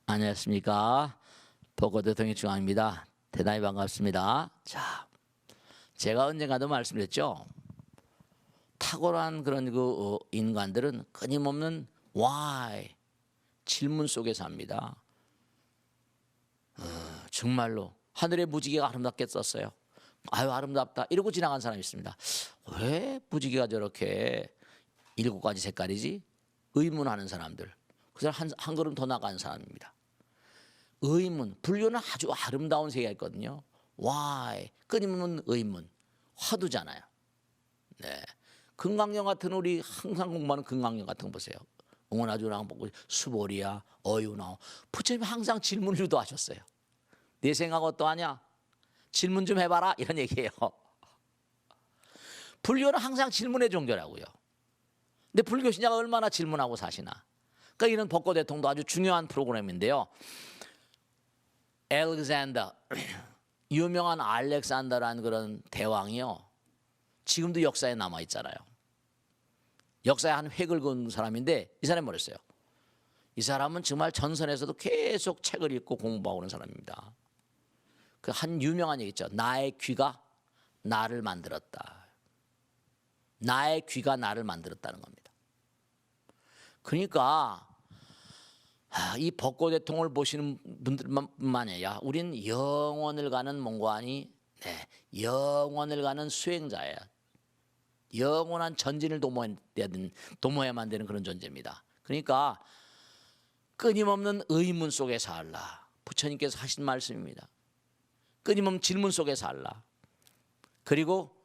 안녕하십니까. 복고대통령 중앙입니다. 대단히 반갑습니다. 자, 제가 언젠가도 말씀드렸죠. 탁월한 그런 인간들은 끊임없는 why 질문 속에 삽니다. 정말로 하늘의 무지개가 아름답게 썼어요. 아유 아름답다 이러고 지나간 사람이 있습니다. 왜 무지개가 저렇게 7가지 색깔이지? 의문하는 사람들. 그 사람 한 걸음 더 나가는 사람입니다. 의문, 불교는 아주 아름다운 세계가 있거든요. why 끊임없는 의문, 화두잖아요. 네, 금강경 같은 우리 항상 공부하는 금강경 같은 거 보세요. 응원아주랑 보고 수보리야, 어유나오. 부처님이 항상 질문을 유도하셨어요. 내 생각 어떠하냐? 질문 좀 해봐라 이런 얘기예요. 불교는 항상 질문의 종교라고요. 근데 불교 신자가 얼마나 질문하고 사시나? 그러니까 이런 법고대통도 아주 중요한 프로그램인데요. 알렉산더, 유명한 알렉산더라는 그런 대왕이요. 지금도 역사에 남아 있잖아요. 역사에 한 획을 그은 사람인데 이 사람이 뭐랬어요? 이 사람은 정말 전선에서도 계속 책을 읽고 공부하고 그런 사람입니다. 그 한 유명한 얘기 있죠. 나의 귀가 나를 만들었다. 나의 귀가 나를 만들었다는 겁니다. 그러니까 이 법고대통을 보시는 분들만 아니라 우린 영원을 가는 몽고하니 영원을 가는 수행자예요. 영원한 전진을 도모해야만 되는 그런 존재입니다. 그러니까 끊임없는 의문 속에 살라. 부처님께서 하신 말씀입니다. 끊임없는 질문 속에 살라. 그리고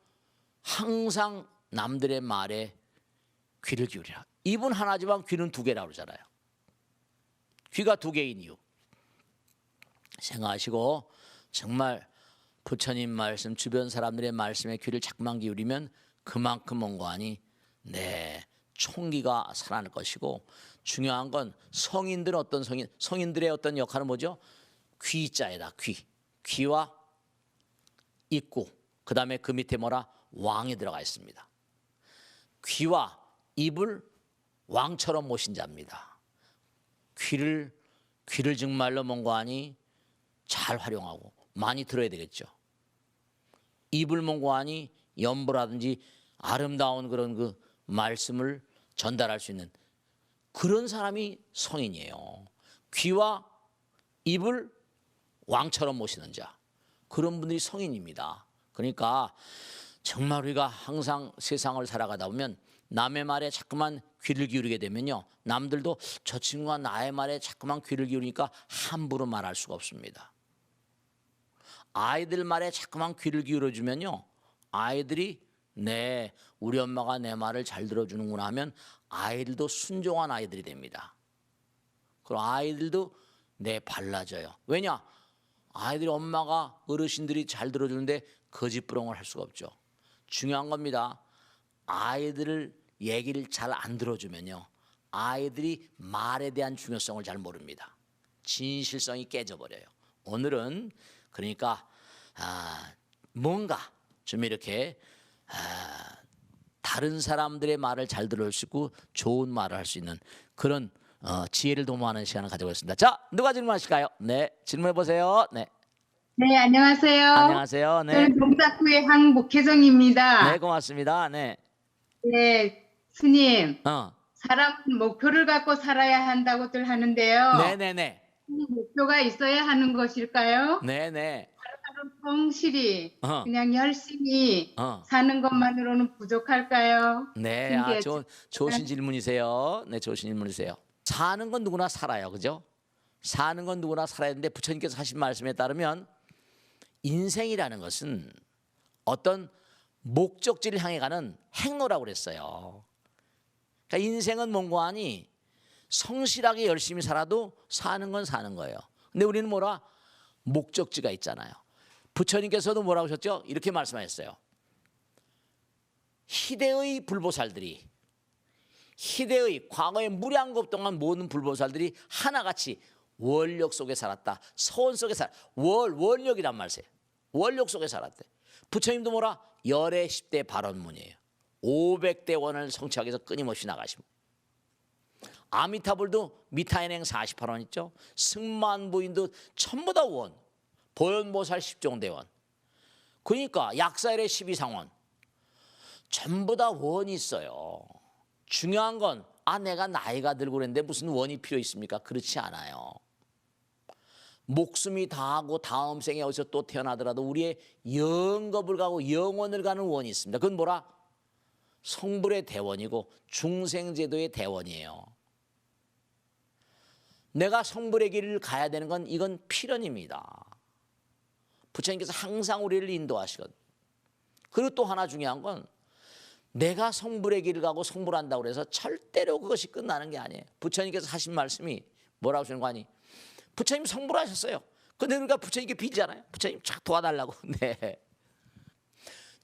항상 남들의 말에 귀를 기울이라. 입은 하나지만 귀는 2개라고 그러잖아요. 귀가 2개인 이유 생각하시고 정말 부처님 말씀, 주변 사람들의 말씀에 귀를 자꾸만 기울이면 그만큼 몽고하니 총기가 살아날 것이고, 중요한 건 성인들은 어떤 성인들의 어떤 역할은 뭐죠? 귀자에다 귀와 입구, 그 다음에 그 밑에 뭐라? 왕이 들어가 있습니다. 귀와 입을 왕처럼 모신 자입니다. 귀를 정말로 몽고하니 잘 활용하고 많이 들어야 되겠죠. 입을 몽고하니 연보라든지 아름다운 그런 그 말씀을 전달할 수 있는 그런 사람이 성인이에요. 귀와 입을 왕처럼 모시는 자, 그런 분들이 성인입니다. 그러니까 정말 우리가 항상 세상을 살아가다 보면 남의 말에 자꾸만 귀를 기울이게 되면요, 남들도 저 친구가 나의 말에 자꾸만 귀를 기울이니까 함부로 말할 수가 없습니다. 아이들 말에 자꾸만 귀를 기울여주면요, 아이들이 우리 엄마가 내 말을 잘 들어주는구나 하면 아이들도 순종한 아이들이 됩니다. 그럼 아이들도 발라져요. 왜냐? 아이들이 엄마가 어르신들이 잘 들어주는데 거짓부렁을 할 수가 없죠. 중요한 겁니다. 아이들을 얘기를 잘 안 들어주면요, 아이들이 말에 대한 중요성을 잘 모릅니다. 진실성이 깨져버려요. 오늘은 그러니까 뭔가 좀 이렇게 다른 사람들의 말을 잘 들을 수 있고 좋은 말을 할 수 있는 그런 지혜를 도모하는 시간을 가져보겠습니다. 자, 누가 질문하실까요? 질문해 보세요. 네, 안녕하세요. 안녕하세요. 저는 동작구의 황목혜정입니다. 고맙습니다. 네, 스님, 사람은 목표를 갖고 살아야 한다고들 하는데요. 목표가 있어야 하는 것일까요? 하루 성실히 그냥 열심히 사는 것만으로는 부족할까요? 좋으신 질문이세요. 좋으신 질문이세요. 사는 건 누구나 살아요, 그죠? 사는 건 누구나 살아야 되는데 부처님께서 하신 말씀에 따르면 인생이라는 것은 어떤 목적지를 향해 가는 행로라고 그랬어요. 그러니까 인생은 몽고하니 성실하게 열심히 살아도 사는 건 사는 거예요. 근데 우리는 목적지가 있잖아요. 부처님께서도 뭐라고 하셨죠? 이렇게 말씀하셨어요. 희대의 불보살들이, 희대의 과거의 무량겁 동안 모든 불보살들이 하나같이 원력 속에 살았다. 서원 속에 원력이란 말이에요. 원력 속에 살았대. 부처님도 열의 10대 발언문이에요. 500대 원을 성취하기 위해서 끊임없이 나가시고, 아미타불도 미타인행 48원 있죠. 승만부인도 전부 다 원. 보현보살 10종대원. 그러니까 약사일의 12상원. 전부 다 원이 있어요. 중요한 건 내가 나이가 들고 그랬는데 무슨 원이 필요 있습니까? 그렇지 않아요. 목숨이 다하고 다음 생에 어디서 또 태어나더라도 우리의 영겁을 가고 영원을 가는 원이 있습니다. 그건 뭐라? 성불의 대원이고 중생제도의 대원이에요. 내가 성불의 길을 가야 되는 건 이건 필연입니다. 부처님께서 항상 우리를 인도하시거든요. 그리고 또 하나 중요한 건 내가 성불의 길을 가고 성불한다고 해서 절대로 그것이 끝나는 게 아니에요. 부처님께서 하신 말씀이 뭐라고 하시는 거 아니? 부처님 성불하셨어요. 근데 우리가 부처님께 비잖아요. 부처님 쫙 도와달라고. 네.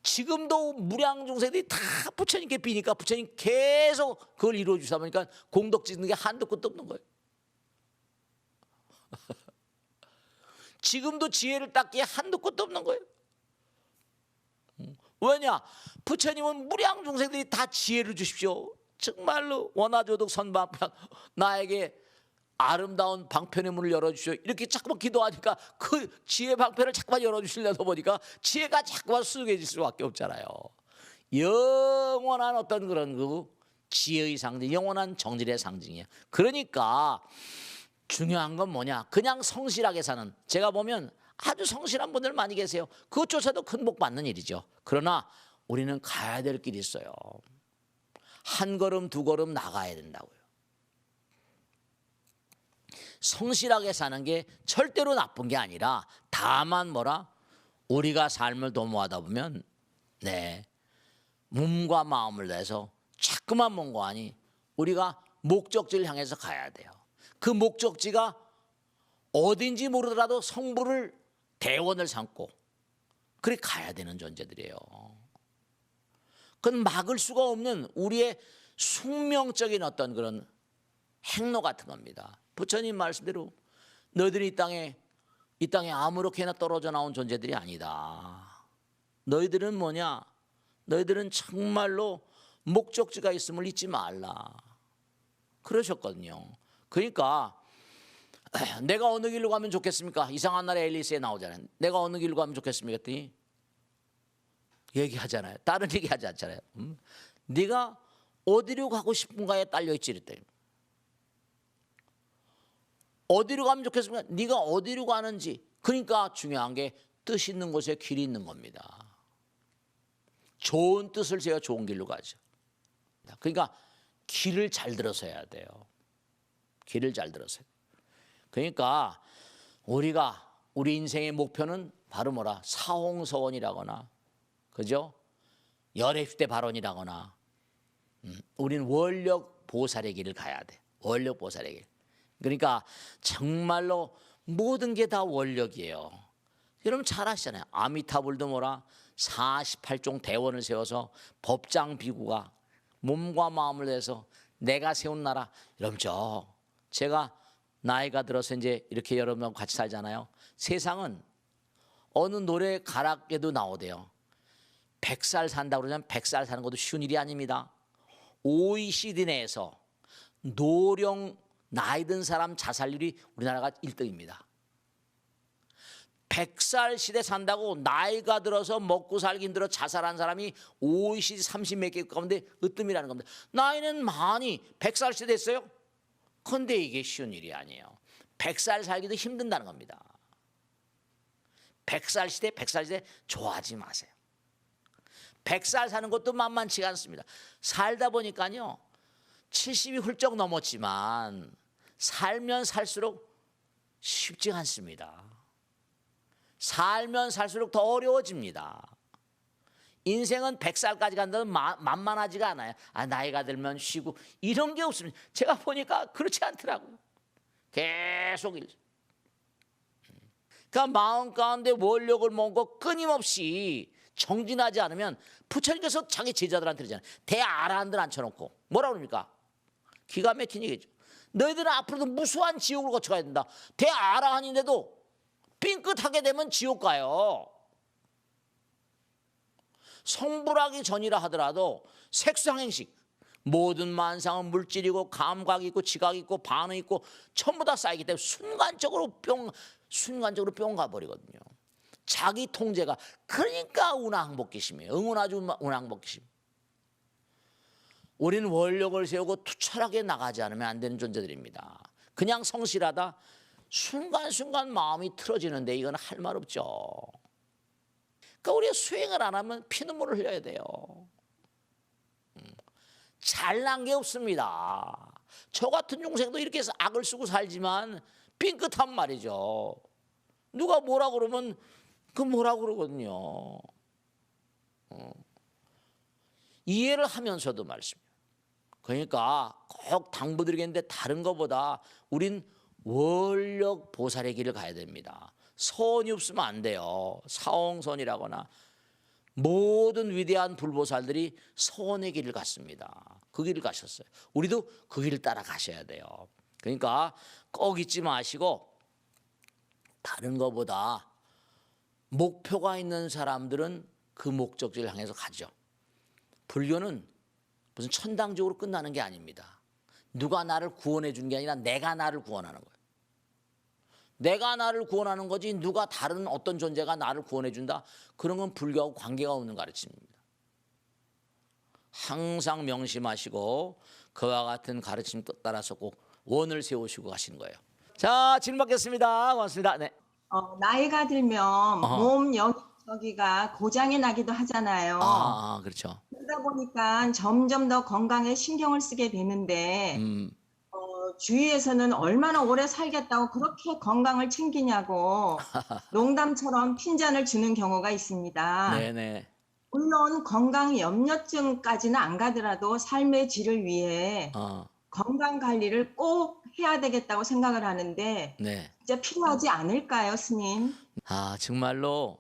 지금도 무량 중생들이 다 부처님께 비니까 부처님 계속 그걸 이루어 주다 보니까 공덕 짓는 게 한도 끝도 없는 거예요. 지금도 지혜를 닦기에 한도 끝도 없는 거예요. 왜냐? 부처님은 무량 중생들이 다 지혜를 주십시오. 정말로 원하조득 선방편 나에게 아름다운 방편의 문을 열어주시오. 이렇게 자꾸만 기도하니까 그 지혜 방편을 자꾸만 열어주시려다 보니까 지혜가 자꾸만 수숙해질 수밖에 없잖아요. 영원한 어떤 그런 그 지혜의 상징, 영원한 정질의 상징이에요. 그러니까 중요한 건 뭐냐? 그냥 성실하게 사는, 제가 보면 아주 성실한 분들 많이 계세요. 그것조차도 큰 복 받는 일이죠. 그러나 우리는 가야 될 길이 있어요. 한 걸음 두 걸음 나가야 된다고요. 성실하게 사는 게 절대로 나쁜 게 아니라 다만 뭐라? 우리가 삶을 도모하다 보면 몸과 마음을 내서 자꾸만 뭔가 하니 우리가 목적지를 향해서 가야 돼요. 그 목적지가 어딘지 모르더라도 성불을 대원을 삼고 그래 가야 되는 존재들이에요. 그건 막을 수가 없는 우리의 숙명적인 어떤 그런 행로 같은 겁니다. 부처님 말씀대로 너희들이 이 땅에 아무렇게나 떨어져 나온 존재들이 아니다. 너희들은 뭐냐? 너희들은 정말로 목적지가 있음을 잊지 말라. 그러셨거든요. 그러니까 내가 어느 길로 가면 좋겠습니까? 이상한 나라 앨리스에 나오잖아요. 내가 어느 길로 가면 좋겠습니까? 했더니 얘기하잖아요. 다른 얘기하지 않잖아요. 네가 어디로 가고 싶은가에 딸려있지 이랬더니 어디로 가면 좋겠습니까? 네가 어디로 가는지. 그러니까 중요한 게 뜻 있는 곳에 길이 있는 겁니다. 좋은 뜻을 제가 좋은 길로 가죠. 그러니까 길을 잘 들어서 해야 돼요. 길을 잘 들어서. 그러니까 우리 인생의 목표는 바로 뭐라? 사홍서원이라거나, 그죠? 열애시대 발원이라거나, 우리는 원력 보살의 길을 가야 돼. 원력 보살의 길. 그러니까 정말로 모든 게 다 원력이에요. 여러분 잘 아시잖아요. 아미타불도 뭐라? 48종 대원을 세워서 법장 비구가 몸과 마음을 내서 내가 세운 나라. 여러분 제가 나이가 들어서 이제 이렇게 여러분하고 같이 살잖아요. 세상은 어느 노래 가락에도 나오대요. 100살 산다고 그러면 100살 사는 것도 쉬운 일이 아닙니다. OECD 내에서 노령 나이 든 사람 자살률이 우리나라가 1등입니다. 100살 시대 산다고 나이가 들어서 먹고 살기 힘들어 자살한 사람이 OECD 30몇 개 가운데 으뜸이라는 겁니다. 나이는 많이 100살 시대 됐어요. 그런데 이게 쉬운 일이 아니에요. 100살 살기도 힘든다는 겁니다. 100살 시대 좋아하지 마세요. 100살 사는 것도 만만치가 않습니다. 살다 보니까요. 70이 훌쩍 넘었지만 살면 살수록 쉽지 않습니다. 살면 살수록 더 어려워집니다. 인생은 100살까지 간다면 만만하지가 않아요. 나이가 들면 쉬고 이런 게 없습니다. 제가 보니까 그렇지 않더라고요. 계속 그러니까 마음 가운데 원력을 먹고 끊임없이 정진하지 않으면 부처님께서 자기 제자들한테 그러잖아요. 대아라한들 앉혀놓고 뭐라 그럽니까? 기가 막힌 얘기죠. 너희들은 앞으로도 무수한 지옥을 거쳐가야 된다. 대아라한인데도 삥끗하게 되면 지옥 가요. 성불하기 전이라 하더라도 색수항행식 모든 만상은 물질이고 감각이 있고 지각이 있고 반응이 있고 전부 다 쌓이기 때문에 순간적으로 뿅 가버리거든요. 자기 통제가. 그러니까 운항복귀심이에요. 응원아주 운항복귀심. 우리는 원력을 세우고 투철하게 나가지 않으면 안 되는 존재들입니다. 그냥 성실하다 순간순간 마음이 틀어지는데 이건 할 말 없죠. 그러니까 우리가 수행을 안 하면 피눈물을 흘려야 돼요. 잘난 게 없습니다. 저 같은 중생도 이렇게 해서 악을 쓰고 살지만 삥끗한 말이죠. 누가 뭐라 그러면 그 뭐라 그러거든요. 이해를 하면서도 말씀이에요. 그러니까 꼭 당부드리겠는데 다른 것보다 우린 원력 보살의 길을 가야 됩니다. 선이 없으면 안 돼요. 사홍선이라거나 모든 위대한 불보살들이 선의 길을 갔습니다. 그 길을 가셨어요. 우리도 그 길을 따라 가셔야 돼요. 그러니까 꼭 잊지 마시고 다른 것보다 목표가 있는 사람들은 그 목적지를 향해서 가죠. 불교는 무슨 천당적으로 끝나는 게 아닙니다. 누가 나를 구원해 주는 게 아니라 내가 나를 구원하는 거예요. 내가 나를 구원하는 거지 누가 다른 어떤 존재가 나를 구원해 준다. 그런 건 불교하고 관계가 없는 가르침입니다. 항상 명심하시고 그와 같은 가르침 따라서 꼭 원을 세우시고 가시는 거예요. 자, 질문 받겠습니다. 고맙습니다. 네. 나이가 들면 몸 여기저기가 고장이 나기도 하잖아요. 그렇죠. 그러다 보니까 점점 더 건강에 신경을 쓰게 되는데 주위에서는 얼마나 오래 살겠다고 그렇게 건강을 챙기냐고 농담처럼 핀잔을 주는 경우가 있습니다. 네네. 물론 건강 염려증까지는 안 가더라도 삶의 질을 위해 건강 관리를 꼭 해야 되겠다고 생각을 하는데 네. 진짜 필요하지 않을까요, 스님? 정말로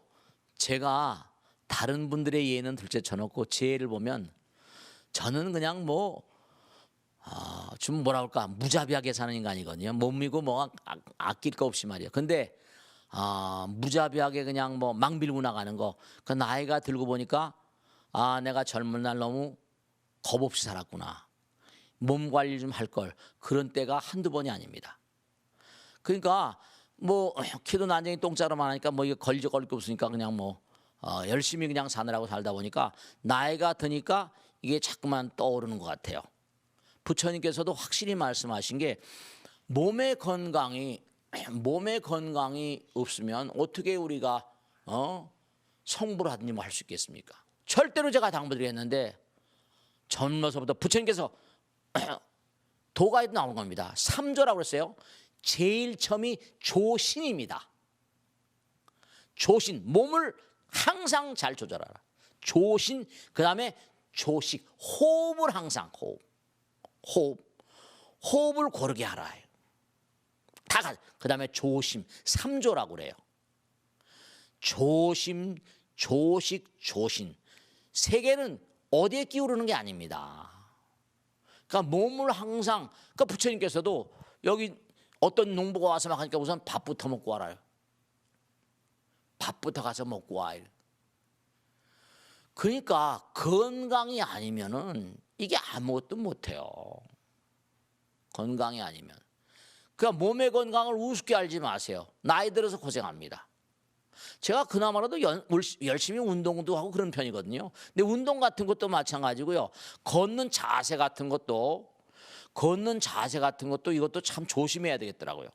제가 다른 분들의 예는 둘째 쳐놓고 제 예를 보면 저는 그냥 좀 뭐라 그럴까 무자비하게 사는 인간이거든요. 못 믿고 아낄 거 없이 말이에요. 근데 무자비하게 그냥 막 밀고 나가는 거. 그 나이가 들고 보니까 내가 젊은 날 너무 겁 없이 살았구나. 몸 관리 좀 할 걸. 그런 때가 한두 번이 아닙니다. 그러니까 키도 난쟁이 똥자루만 하니까 이게 걸릴 게 없으니까 그냥 열심히 그냥 사느라고 살다 보니까 나이가 드니까 이게 자꾸만 떠오르는 것 같아요. 부처님께서도 확실히 말씀하신 게 몸의 건강이 없으면 어떻게 우리가 성불을 하든지 할 수 있겠습니까? 절대로 제가 당부드리겠는데 젊어서부터 부처님께서 도가에도 나오는 겁니다. 3조라고 그랬어요. 제일 처음이 조신입니다. 조신, 몸을 항상 잘 조절하라. 조신, 그 다음에 조식, 호흡을 항상 호흡을 고르게 하라. 그 다음에 조심, 3조라고 그래요. 조심, 조식, 조신. 세 개는 어디에 끼우르는 게 아닙니다. 그러니까 몸을 항상, 그러니까 부처님께서도 여기 어떤 농부가 와서 막 하니까 우선 밥부터 먹고 와라요. 밥부터 가서 먹고 와. 그러니까 건강이 아니면은 이게 아무것도 못해요. 건강이 아니면. 그러니까 몸의 건강을 우습게 알지 마세요. 나이 들어서 고생합니다. 제가 그나마라도 열심히 운동도 하고 그런 편이거든요. 근데 운동 같은 것도 마찬가지고요. 걷는 자세 같은 것도 이것도 참 조심해야 되겠더라고요.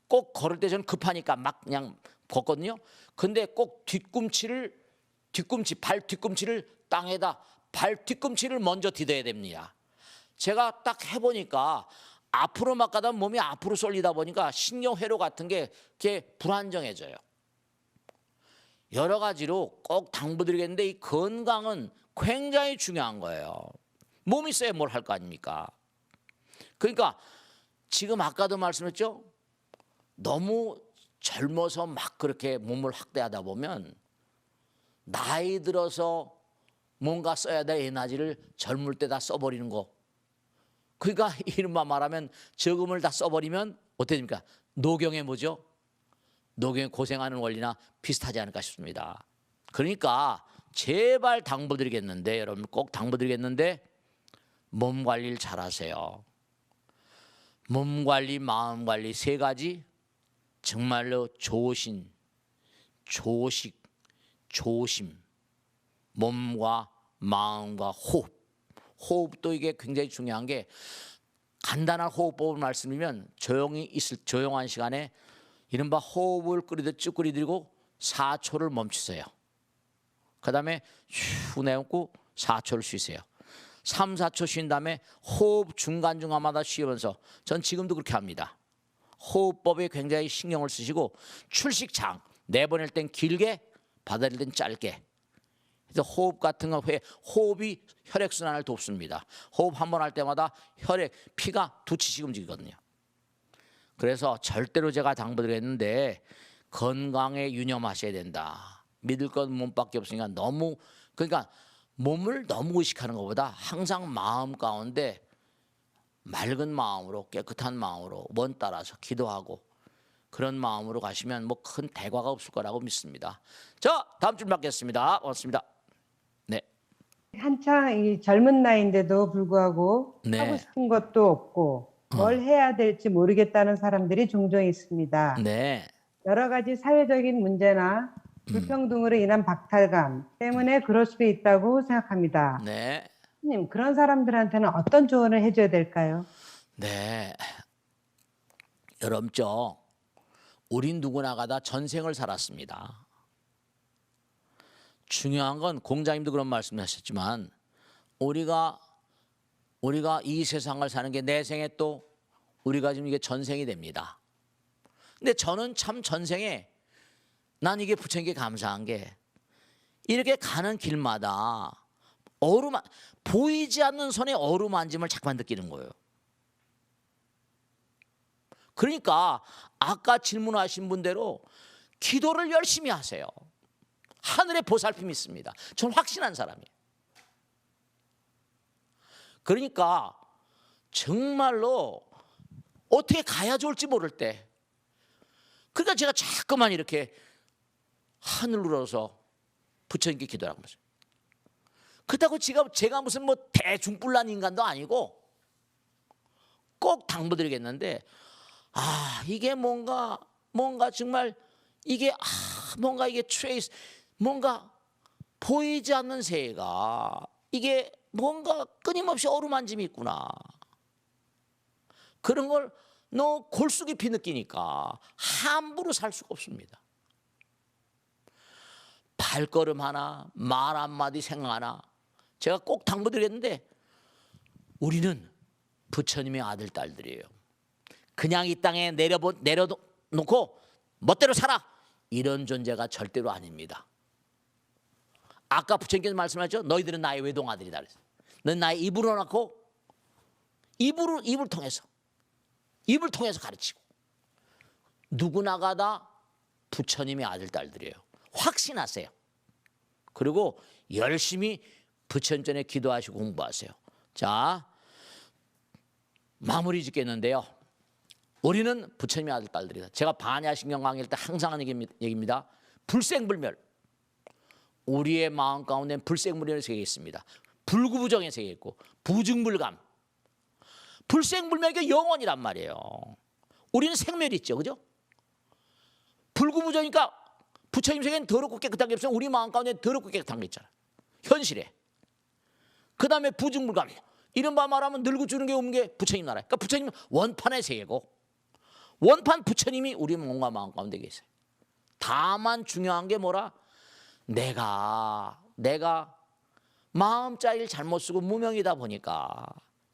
꼭 걸을 때 저는 급하니까 막 그냥 걷거든요. 근데 꼭 발 뒤꿈치를 땅에다 발 뒤꿈치를 먼저 디뎌야 됩니다. 제가 딱 해보니까 앞으로 막 가다 몸이 앞으로 쏠리다 보니까 신경회로 같은 게 이렇게 불안정해져요. 여러 가지로 꼭 당부드리겠는데 이 건강은 굉장히 중요한 거예요. 몸이 있어야 뭘 할 거 아닙니까? 그러니까 지금 아까도 말씀했죠. 너무 젊어서 막 그렇게 몸을 확대하다 보면 나이 들어서 뭔가 써야 될 에너지를 젊을 때 다 써버리는 거. 그러니까 이른바 말하면 저금을 다 써버리면 어떻게 됩니까? 노경의 뭐죠? 노경의 고생하는 원리나 비슷하지 않을까 싶습니다. 그러니까 제발 당부드리겠는데 여러분 꼭 당부드리겠는데 몸 관리를 잘하세요. 몸 관리, 마음 관리 세 가지 정말로 조심, 몸과 마음과 호흡. 호흡도 이게 굉장히 중요한 게 간단한 호흡법을 말씀드리면 조용한 시간에 이른바 호흡을 쭉 끌어들이고 4초를 멈추세요. 그 다음에 쭉 내뱉고 4초를 쉬세요. 3, 4초 쉰 다음에 호흡 중간중간마다 쉬면서 전 지금도 그렇게 합니다. 호흡법에 굉장히 신경을 쓰시고 출식장 내보낼 땐 길게 받아들일 땐 짧게. 그래서 호흡 같은 거 호흡이 혈액순환을 돕습니다. 호흡 한 번 할 때마다 피가 2치씩 움직이거든요. 그래서 절대로 제가 당부드리겠는데 건강에 유념하셔야 된다. 믿을 건 몸밖에 없으니까 그러니까 몸을 너무 의식하는 것보다 항상 마음 가운데 맑은 마음으로 깨끗한 마음으로 원 따라서 기도하고 그런 마음으로 가시면 뭐 큰 대과가 없을 거라고 믿습니다. 자, 다음 줄 받겠습니다. 고맙습니다. 네. 한창 이 젊은 나이인데도 불구하고 네. 하고 싶은 것도 없고 뭘 해야 될지 모르겠다는 사람들이 종종 있습니다. 네. 여러 가지 사회적인 문제나 불평등으로 인한 박탈감 때문에 그럴 수도 있다고 생각합니다. 네. 님, 그런 사람들한테는 어떤 조언을 해줘야 될까요? 네. 여러분죠. 우린 누구나가 다 전생을 살았습니다. 중요한 건 공자님도 그런 말씀하셨지만 우리가 이 세상을 사는 게 내 생에 또 우리가 지금 이게 전생이 됩니다. 근데 저는 참 전생에 난 이게 부처님께 감사한 게 이렇게 가는 길마다 보이지 않는 손에 어루만짐을 자꾸만 느끼는 거예요. 그러니까 아까 질문하신 분대로 기도를 열심히 하세요. 하늘의 보살핌이 있습니다. 전 확신한 사람이에요. 그러니까 정말로 어떻게 가야 좋을지 모를 때 그러니까 제가 자꾸만 이렇게 하늘 눌러서 부처님께 기도를 하고 있어요. 그렇다고 제가 무슨 뭐 대중불난 인간도 아니고 꼭 당부드리겠는데 이게 뭔가 정말 이게 뭔가 이게 뭔가 보이지 않는 새가 이게 뭔가 끊임없이 어루만짐이 있구나. 그런 걸 너무 골수 깊이 느끼니까 함부로 살 수가 없습니다. 발걸음 하나, 말 한마디, 생각 하나 제가 꼭 당부드리겠는데 우리는 부처님의 아들, 딸들이에요. 그냥 이 땅에 내려놓고 멋대로 살아 이런 존재가 절대로 아닙니다. 아까 부처님께서 말씀하셨죠. 너희들은 나의 외동아들이다 그랬어요. 넌 나의 입으로 낳고 입을 통해서 가르치고 누구나가 다 부처님의 아들, 딸들이에요. 확신하세요. 그리고 열심히 부처님 전에 기도하시고 공부하세요. 자, 마무리 짓겠는데요. 우리는 부처님의 아들, 딸들이다. 제가 반야신경 강의할 때 항상 하는 얘기입니다. 불생불멸. 우리의 마음 가운데는 불생불멸의 세계가 있습니다. 불구부정의 세계가 있고 부증불감. 불생불멸이 영원이란 말이에요. 우리는 생멸이 있죠. 그죠? 불구부정이니까 부처님 세계는 더럽고 깨끗한 게 없으면 우리 마음 가운데 더럽고 깨끗한 게 있잖아요. 현실에. 그 다음에 부증불감. 이른바 말하면 늙고 주는 게 없는 게 부처님 나라예요. 그러니까 부처님은 원판의 세계고 원판 부처님이 우리 몸과 마음 가운데 계세요. 다만 중요한 게 뭐라? 내가 마음자리를 잘못 쓰고 무명이다 보니까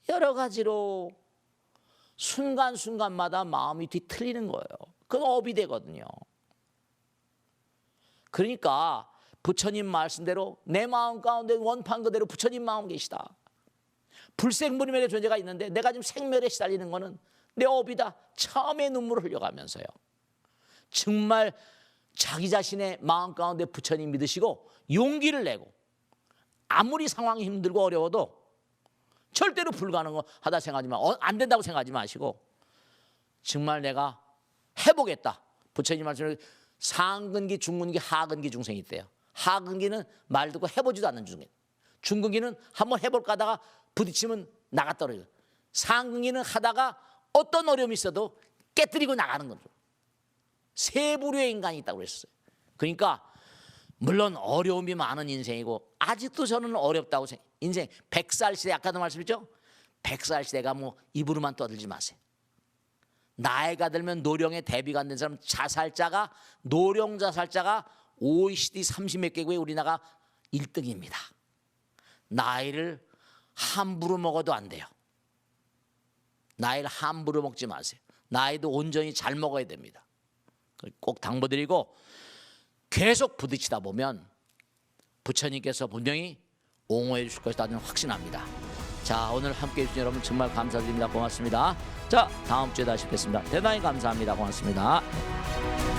여러 가지로 순간순간마다 마음이 뒤틀리는 거예요. 그건 업이 되거든요. 그러니까 부처님 말씀대로 내 마음 가운데 원판 그대로 부처님 마음 계시다. 불생불멸의 존재가 있는데 내가 지금 생멸에 시달리는 거는 내 업이다. 처음에 눈물을 흘려가면서요. 정말 자기 자신의 마음 가운데 부처님 믿으시고 용기를 내고 아무리 상황이 힘들고 어려워도 절대로 불가능하다 생각하지만 안 된다고 생각하지 마시고 정말 내가 해보겠다. 부처님 말씀을 상근기, 중근기, 하근기 중생이 있대요. 하근기는 말 듣고 해보지도 않는 중생. 중근기는 한번 해볼까 하다가 부딪히면 나가 떨어져. 상근기는 하다가 어떤 어려움이 있어도 깨뜨리고 나가는 거죠. 세 부류의 인간이 있다고 그랬어요. 그러니까 물론 어려움이 많은 인생이고 아직도 저는 어렵다고 생각해요. 인생 100살 시대, 아까도 말씀했죠? 100살 시대가 뭐 입으로만 떠들지 마세요. 나이가 들면 노령에 대비가 안 된 사람, 자살자가, 노령 자살자가 OECD 30몇 개국에 우리나라가 1등입니다. 나이를 함부로 먹어도 안 돼요. 나이를 함부로 먹지 마세요. 나이도 온전히 잘 먹어야 됩니다. 꼭 당부드리고 계속 부딪히다 보면 부처님께서 분명히 옹호해 주실 것이다 는 확신합니다. 자, 오늘 함께해 주신 여러분 정말 감사드립니다. 고맙습니다. 자, 다음 주에 다시 뵙겠습니다. 대단히 감사합니다. 고맙습니다.